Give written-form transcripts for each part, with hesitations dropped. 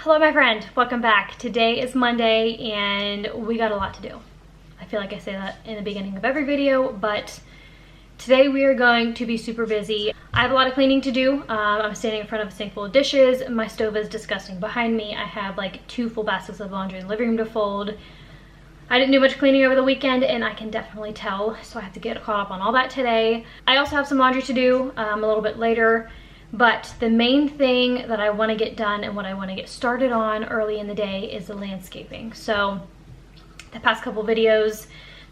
Hello my friend, welcome back. Today is Monday and we got a lot to do. I feel like I say that in the beginning of every video, but today we are going to be super busy. I have a lot of cleaning to do. I'm standing in front of a sink full of dishes. My stove is disgusting behind me. I have like 2 full baskets of laundry in the living room to fold. I didn't do much cleaning over the weekend and I can definitely tell, so I have to get caught up on all that today. I also have some laundry to do a little bit later. But the main thing that I want to get done and what I want to get started on early in the day is the landscaping. So the past couple videos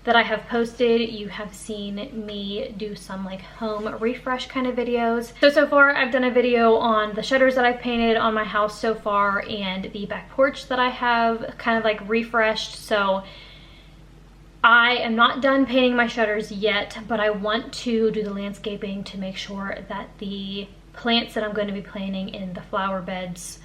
that I have posted, you have seen me do some like home refresh kind of videos. So far I've done a video on the shutters that I've painted on my house so far and the back porch that I have kind of like refreshed. So I am not done painting my shutters yet, but I want to do the landscaping to make sure that the plants that I'm going to be planting in the flower beds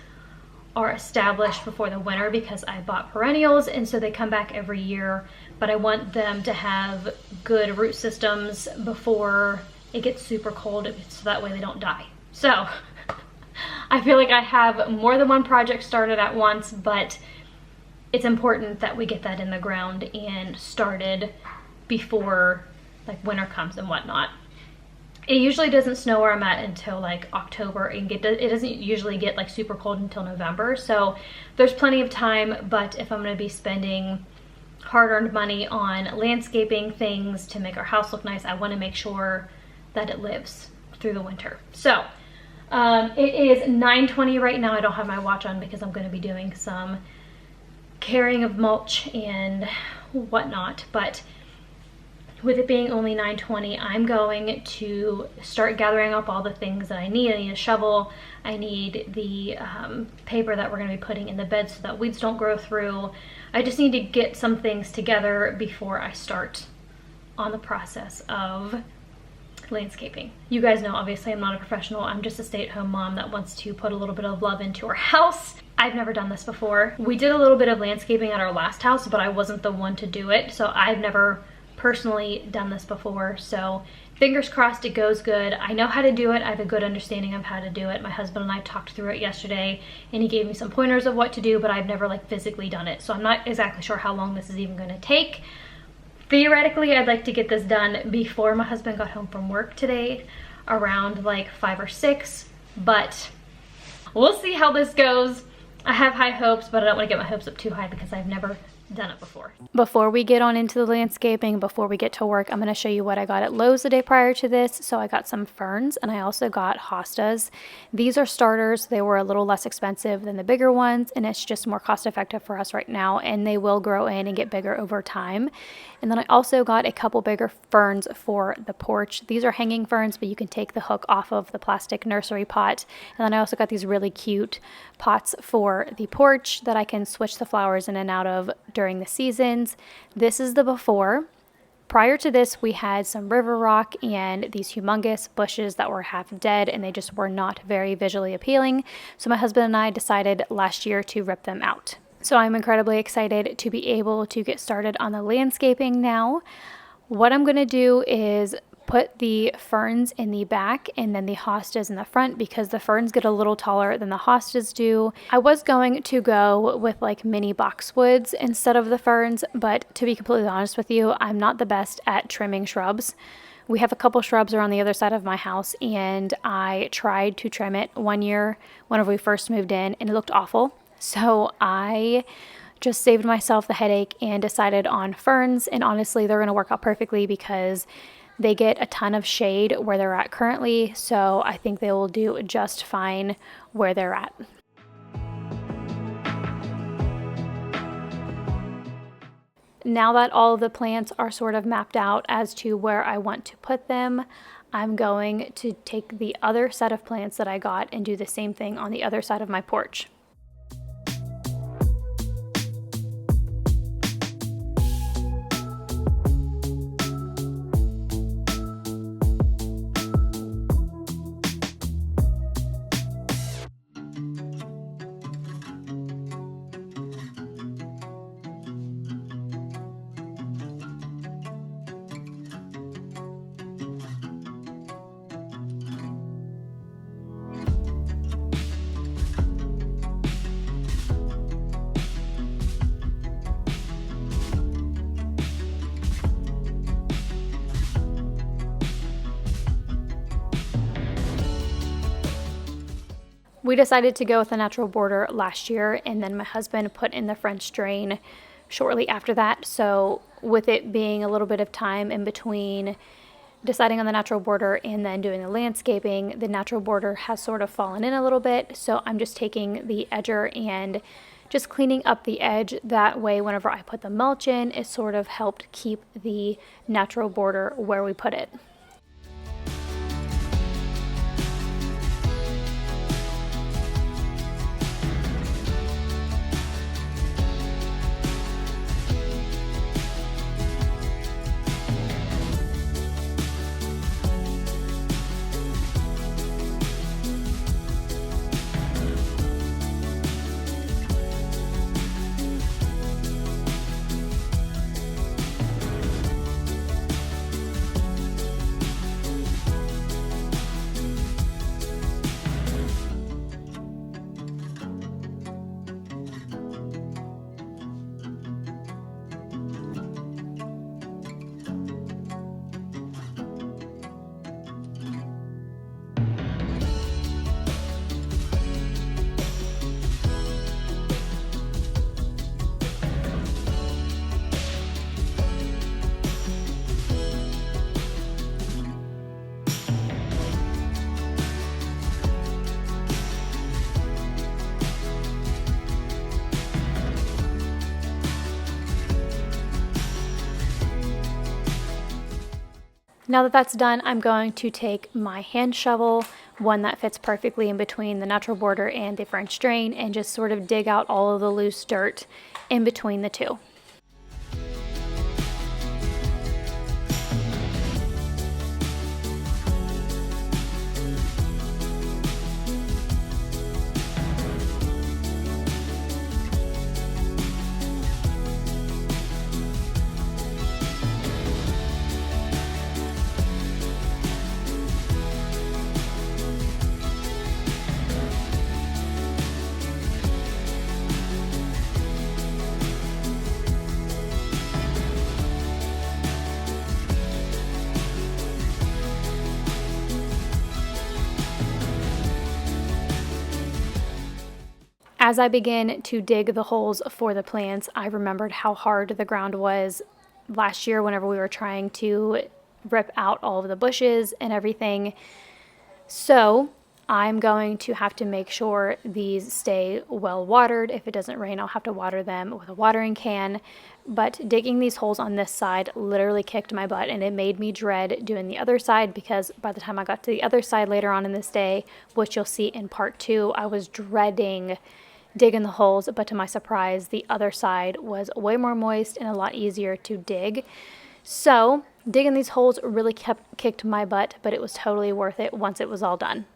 are established before the winter, because I bought perennials and so they come back every year, but I want them to have good root systems before it gets super cold so that way they don't die. So I feel like I have more than one project started at once, but it's important that we get that in the ground and started before like winter comes and whatnot. It usually doesn't snow where I'm at until like October, and it doesn't usually get like super cold until November, so there's plenty of time. But if I'm going to be spending hard-earned money on landscaping things to make our house look nice, I want to make sure that it lives through the winter. So it is 9:20 right now. I don't have my watch on because I'm going to be doing some carrying of mulch and whatnot, but with it being only 9:20, I'm going to start gathering up all the things that I need. I need a shovel, I need the paper that we're going to be putting in the bed so that weeds don't grow through. I just need to get some things together before I start on the process of landscaping. You guys know, obviously, I'm not a professional. I'm just a stay-at-home mom that wants to put a little bit of love into her house. I've never done this before. We did a little bit of landscaping at our last house, but I wasn't the one to do it, so I've never personally done this before, so fingers crossed it goes good. I know how to do it. I have a good understanding of how to do it. My husband and I talked through it yesterday and he gave me some pointers of what to do, but I've never like physically done it, so I'm not exactly sure how long this is even going to take. Theoretically, I'd like to get this done before my husband got home from work today, around like 5 or 6, but we'll see how this goes. I have high hopes, but I don't want to get my hopes up too high because I've never done it before. Before we get on into the landscaping, before we get to work, I'm going to show you what I got at Lowe's the day prior to this. So I got some ferns and I also got hostas. These are starters. They were a little less expensive than the bigger ones, and it's just more cost effective for us right now, and they will grow in and get bigger over time. And then I also got a couple bigger ferns for the porch. These are hanging ferns, but you can take the hook off of the plastic nursery pot. And then I also got these really cute pots for the porch that I can switch the flowers in and out of during the seasons. This is the before. Prior to this, we had some river rock and these humongous bushes that were half dead, and they just were not very visually appealing. So my husband and I decided last year to rip them out. So I'm incredibly excited to be able to get started on the landscaping now. What I'm going to do is put the ferns in the back and then the hostas in the front, because the ferns get a little taller than the hostas do. I was going to go with like mini boxwoods instead of the ferns, but to be completely honest with you, I'm not the best at trimming shrubs. We have a couple shrubs around the other side of my house, and I tried to trim it one year whenever we first moved in, and it looked awful. So I just saved myself the headache and decided on ferns, and honestly, they're going to work out perfectly because they get a ton of shade where they're at currently, so I think they will do just fine where they're at. Now that all of the plants are sort of mapped out as to where I want to put them, I'm going to take the other set of plants that I got and do the same thing on the other side of my porch. We decided to go with a natural border last year, and then my husband put in the French drain shortly after that. So with it being a little bit of time in between deciding on the natural border and then doing the landscaping, the natural border has sort of fallen in a little bit. So I'm just taking the edger and just cleaning up the edge. That way, whenever I put the mulch in, it sort of helped keep the natural border where we put it. Now that that's done, I'm going to take my hand shovel, one that fits perfectly in between the natural border and the French drain, and just sort of dig out all of the loose dirt in between the two. As I began to dig the holes for the plants, I remembered how hard the ground was last year whenever we were trying to rip out all of the bushes and everything. So I'm going to have to make sure these stay well watered. If it doesn't rain, I'll have to water them with a watering can. But digging these holes on this side literally kicked my butt, and it made me dread doing the other side, because by the time I got to the other side later on in this day, which you'll see in part 2, I was dreading digging the holes. But to my surprise, the other side was way more moist and a lot easier to dig. So digging these holes really kicked my butt, but it was totally worth it once it was all done.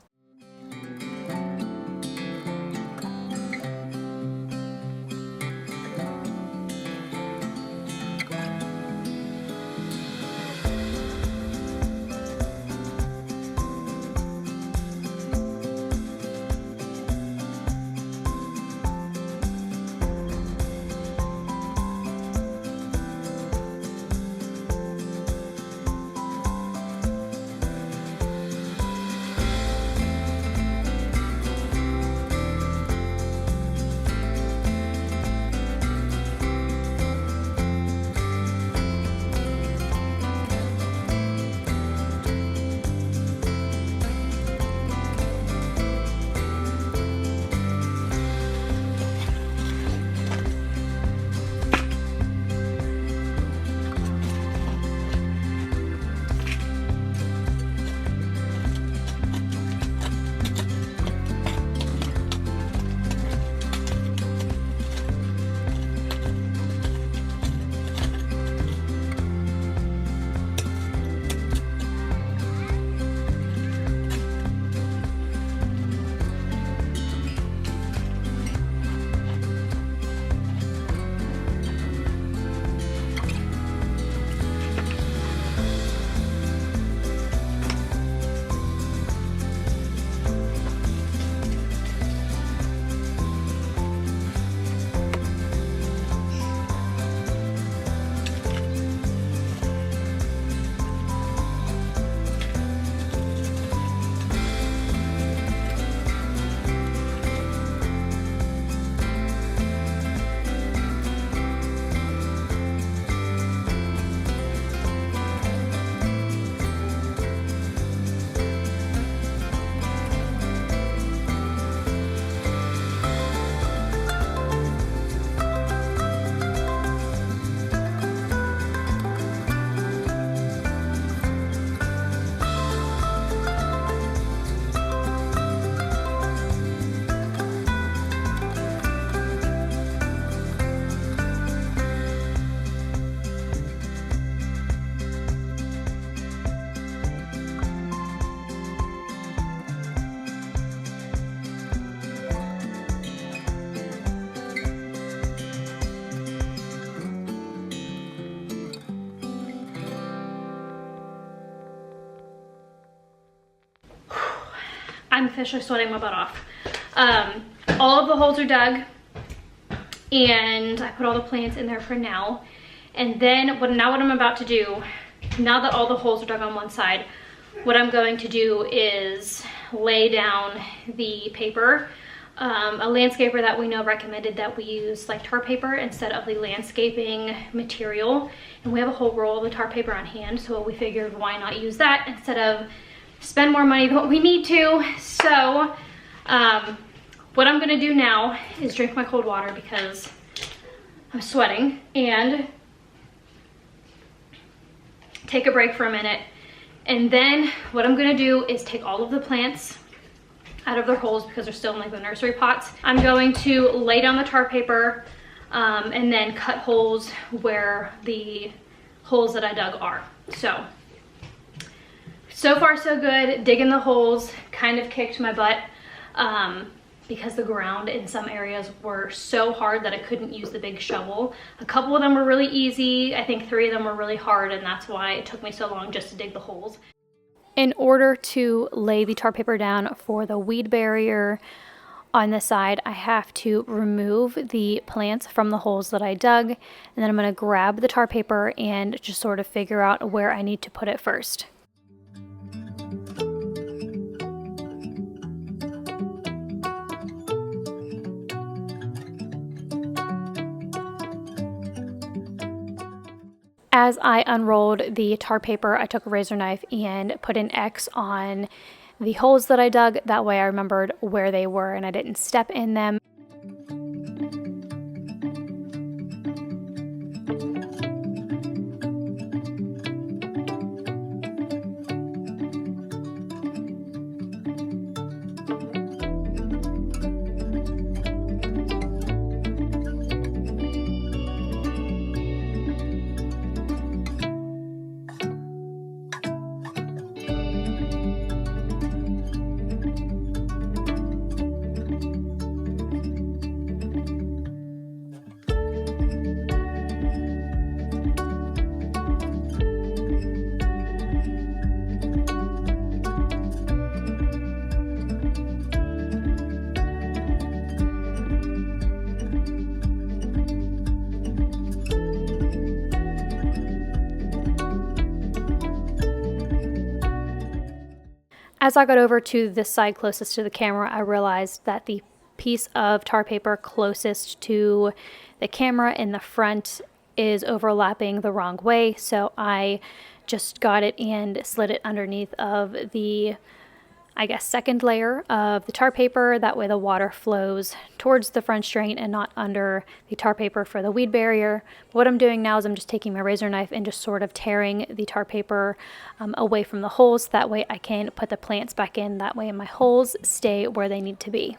I'm officially sweating my butt off. All of the holes are dug, and I put all the plants in there for now. And then what I'm about to do, now that all the holes are dug on one side, what I'm going to do is lay down the paper. A landscaper that we know recommended that we use like tar paper instead of the landscaping material. And we have a whole roll of the tar paper on hand, so we figured why not use that instead of spend more money than what we need to. So what I'm gonna do now is drink my cold water because I'm sweating, and take a break for a minute. And then what I'm gonna do is take all of the plants out of their holes because they're still in like the nursery pots. I'm going to lay down the tar paper and then cut holes where the holes that I dug are. So far so good. Digging the holes kind of kicked my butt because the ground in some areas were so hard that I couldn't use the big shovel. A couple of them were really easy. I think 3 of them were really hard, and that's why it took me so long just to dig the holes. In order to lay the tar paper down for the weed barrier on the side, I have to remove the plants from the holes that I dug, and then I'm going to grab the tar paper and just sort of figure out where I need to put it first. As I unrolled the tar paper, I took a razor knife and put an X on the holes that I dug. That way I remembered where they were and I didn't step in them. As I got over to this side closest to the camera, I realized that the piece of tar paper closest to the camera in the front is overlapping the wrong way, so I just got it and slid it underneath of the, I guess, second layer of the tar paper. That way the water flows towards the French drain and not under the tar paper for the weed barrier. What I'm doing now is I'm just taking my razor knife and just sort of tearing the tar paper away from the holes. That way I can put the plants back in. That way my holes stay where they need to be.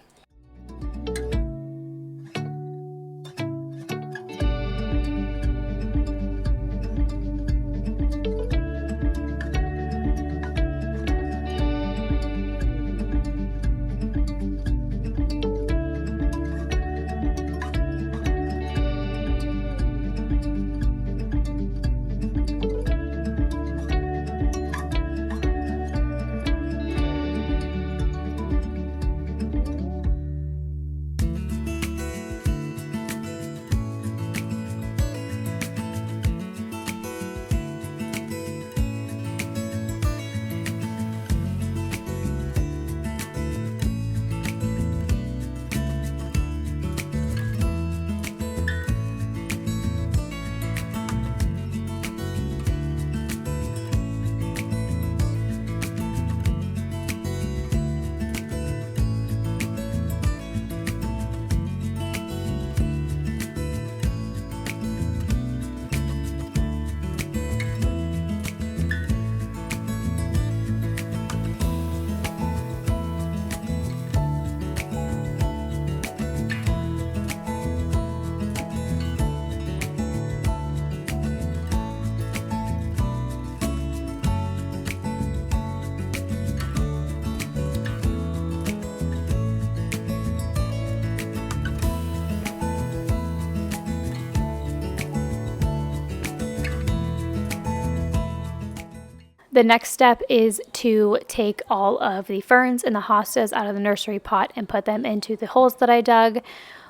The next step is to take all of the ferns and the hostas out of the nursery pot and put them into the holes that I dug.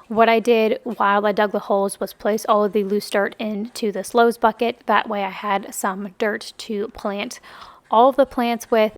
What I did while I dug the holes was place all of the loose dirt into this Lowe's bucket. That way I had some dirt to plant all of the plants with.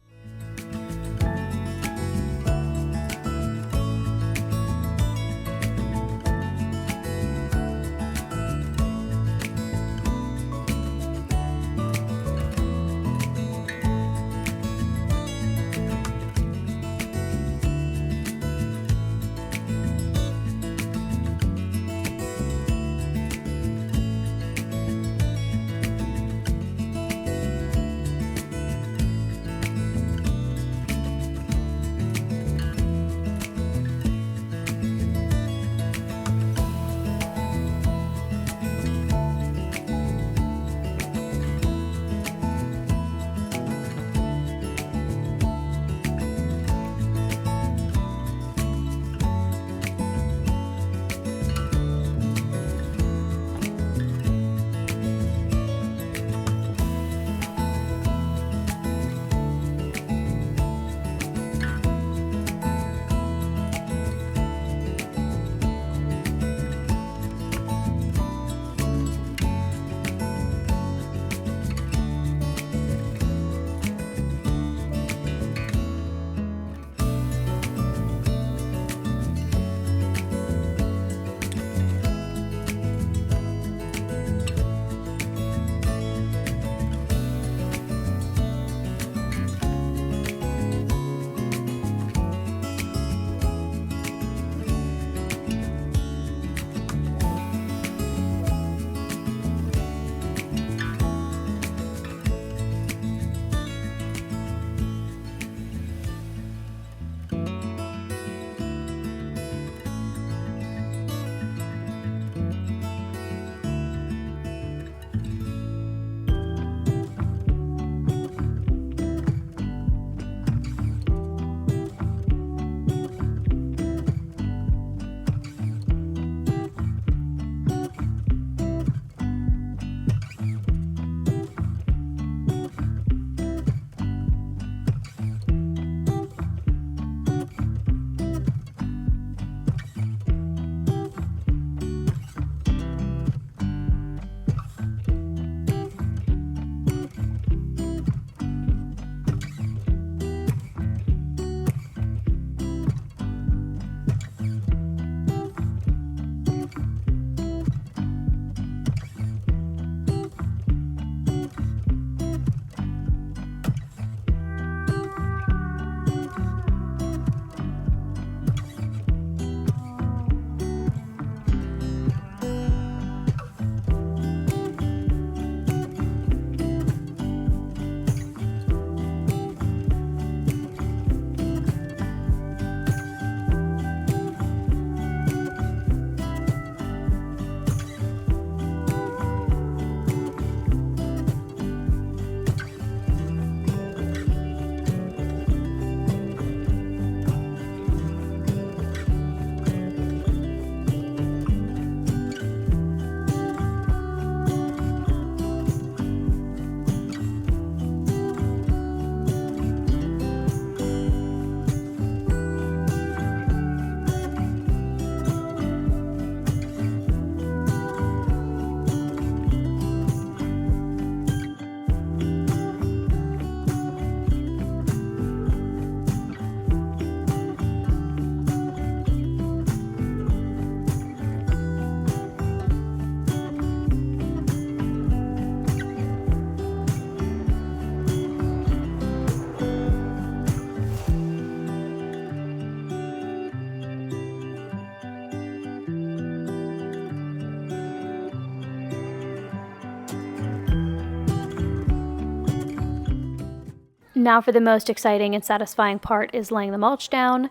Now for the most exciting and satisfying part is laying the mulch down.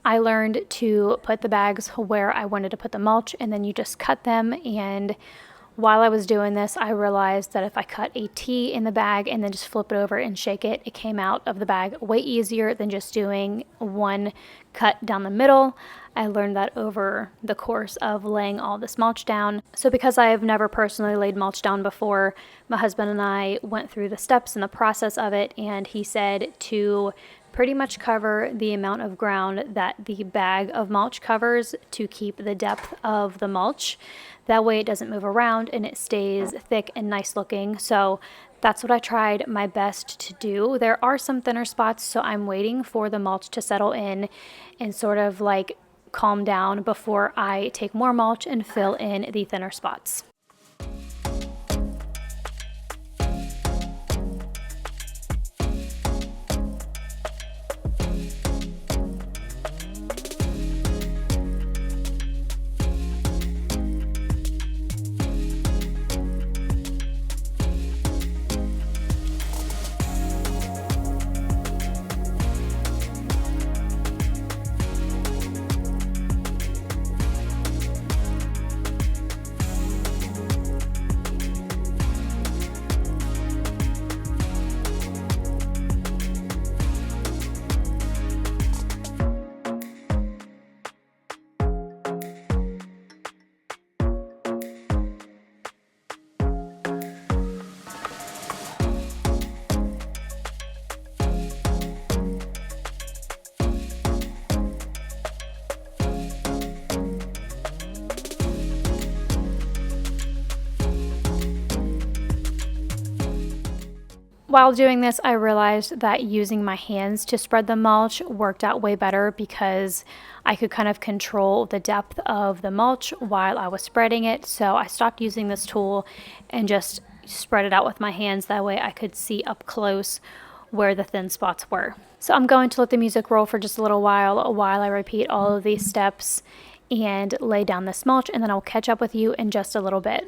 I learned to put the bags where I wanted to put the mulch, and then you just cut them. And while I was doing this, I realized that if I cut a T in the bag and then just flip it over and shake it, it came out of the bag way easier than just doing one cut down the middle. I learned that over the course of laying all this mulch down. So because I have never personally laid mulch down before, my husband and I went through the steps and the process of it, and he said to pretty much cover the amount of ground that the bag of mulch covers to keep the depth of the mulch. That way it doesn't move around and it stays thick and nice looking. So that's what I tried my best to do. There are some thinner spots, so I'm waiting for the mulch to settle in and sort of like calm down before I take more mulch and fill in the thinner spots. While doing this, I realized that using my hands to spread the mulch worked out way better because I could kind of control the depth of the mulch while I was spreading it. So I stopped using this tool and just spread it out with my hands. That way I could see up close where the thin spots were. So I'm going to let the music roll for just a little while I repeat all of these steps and lay down this mulch, and then I'll catch up with you in just a little bit.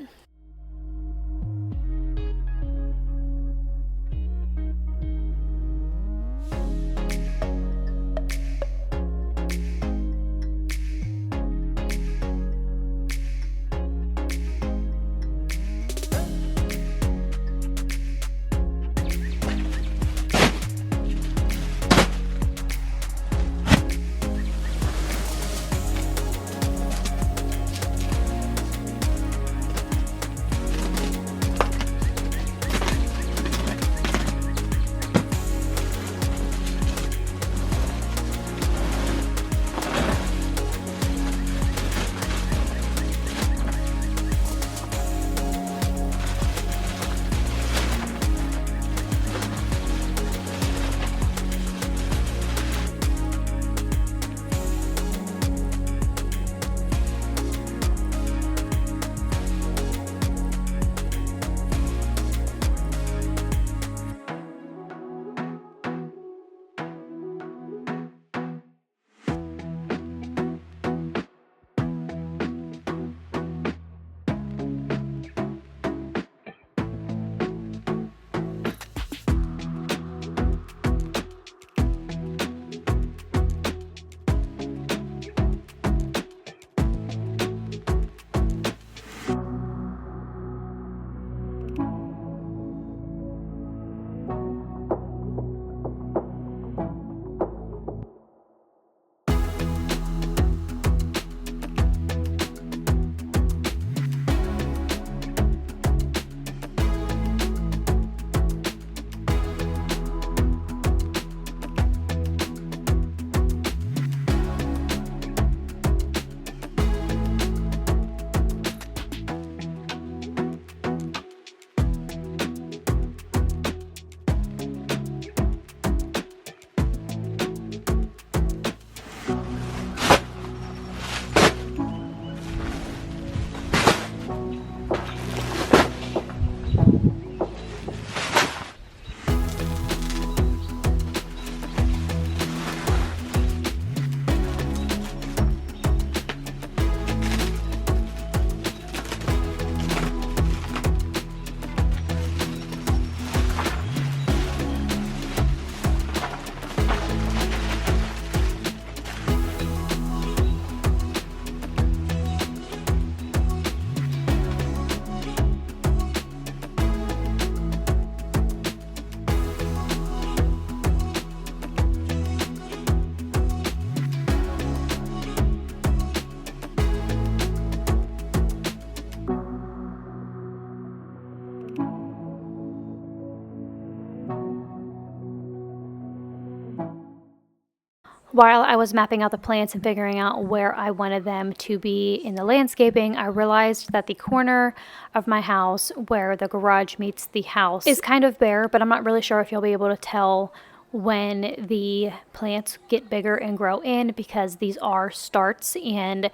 While I was mapping out the plants and figuring out where I wanted them to be in the landscaping, I realized that the corner of my house where the garage meets the house is kind of bare, but I'm not really sure if you'll be able to tell when the plants get bigger and grow in, because these are starts, and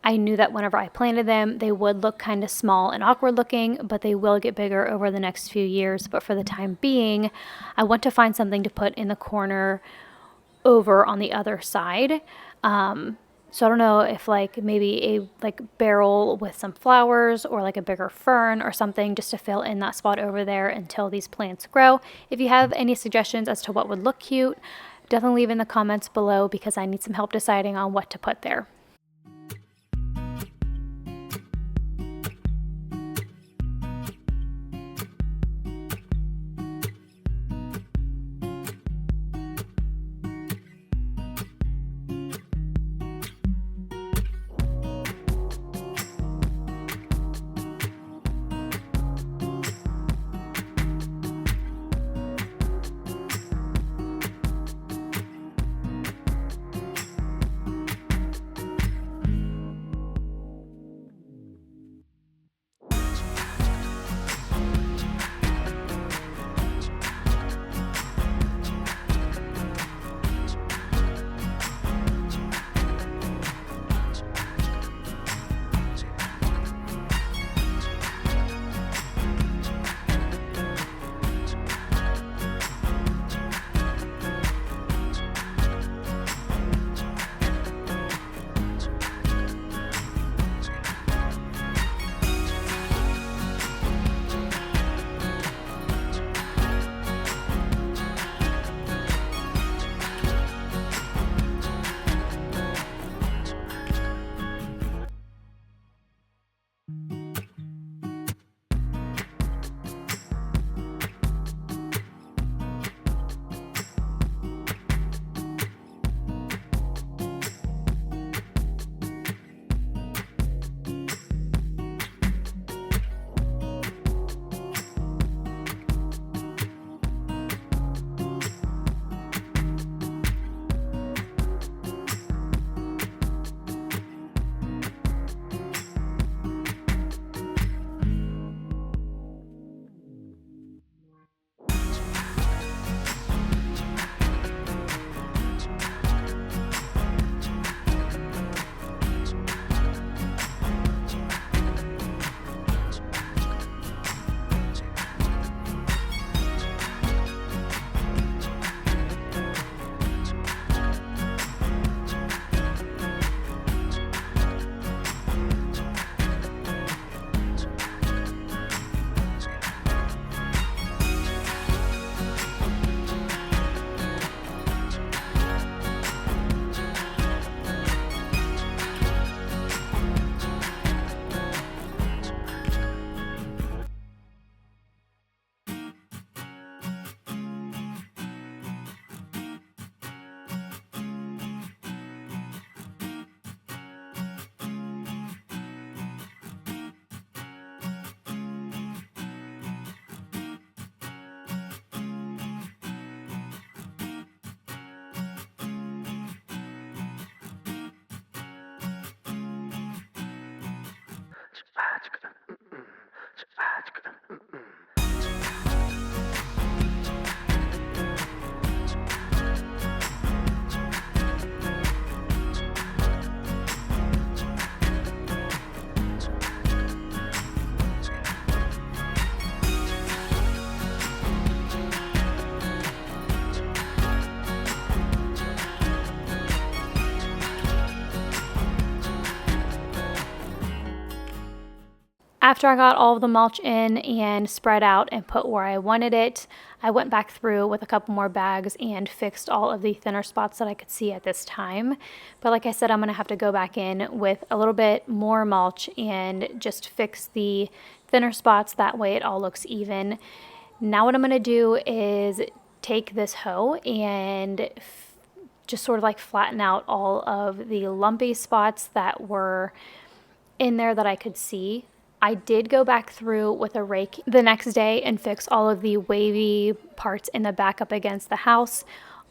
I knew that whenever I planted them, they would look kind of small and awkward looking, but they will get bigger over the next few years. But for the time being, I want to find something to put in the corner over on the other side. So I don't know if like maybe a like barrel with some flowers or like a bigger fern or something just to fill in that spot over there until these plants grow. If you have any suggestions as to what would look cute, definitely leave in the comments below, because I need some help deciding on what to put there. After I got all of the mulch in and spread out and put where I wanted it, I went back through with a couple more bags and fixed all of the thinner spots that I could see at this time. But like I said, I'm gonna have to go back in with a little bit more mulch and just fix the thinner spots. That way it all looks even. Now what I'm gonna do is take this hoe and just sort of like flatten out all of the lumpy spots that were in there that I could see. I did go back through with a rake the next day and fix all of the wavy parts in the back up against the house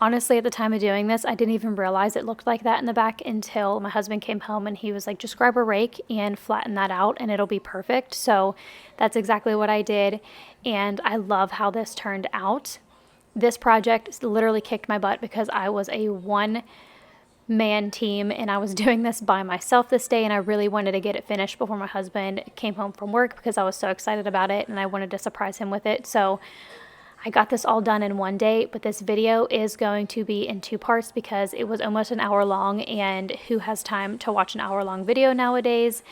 Honestly, at the time of doing this, I didn't even realize it looked like that in the back until my husband came home and he was like, just grab a rake and flatten that out and it'll be perfect. So that's exactly what I did. And I love how this turned out. This project literally kicked my butt because I was a one-man team and I was doing this by myself this day, and I really wanted to get it finished before my husband came home from work because I was so excited about it and I wanted to surprise him with it. So I got this all done in one day, but this video is going to be in 2 parts because it was almost an hour long, and who has time to watch an hour-long video nowadays?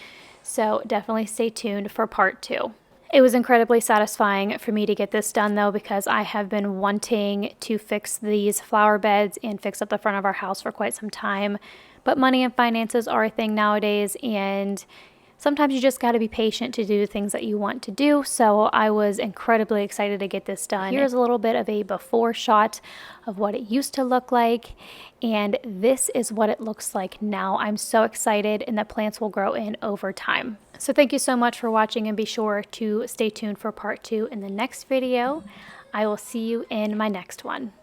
So definitely stay tuned for part 2. It was incredibly satisfying for me to get this done though, because I have been wanting to fix these flower beds and fix up the front of our house for quite some time. But money and finances are a thing nowadays, and sometimes you just got to be patient to do the things that you want to do. So I was incredibly excited to get this done. Here's a little bit of a before shot of what it used to look like, and this is what it looks like now. I'm so excited, and the plants will grow in over time. So thank you so much for watching, and be sure to stay tuned for part 2 in the next video. I will see you in my next one.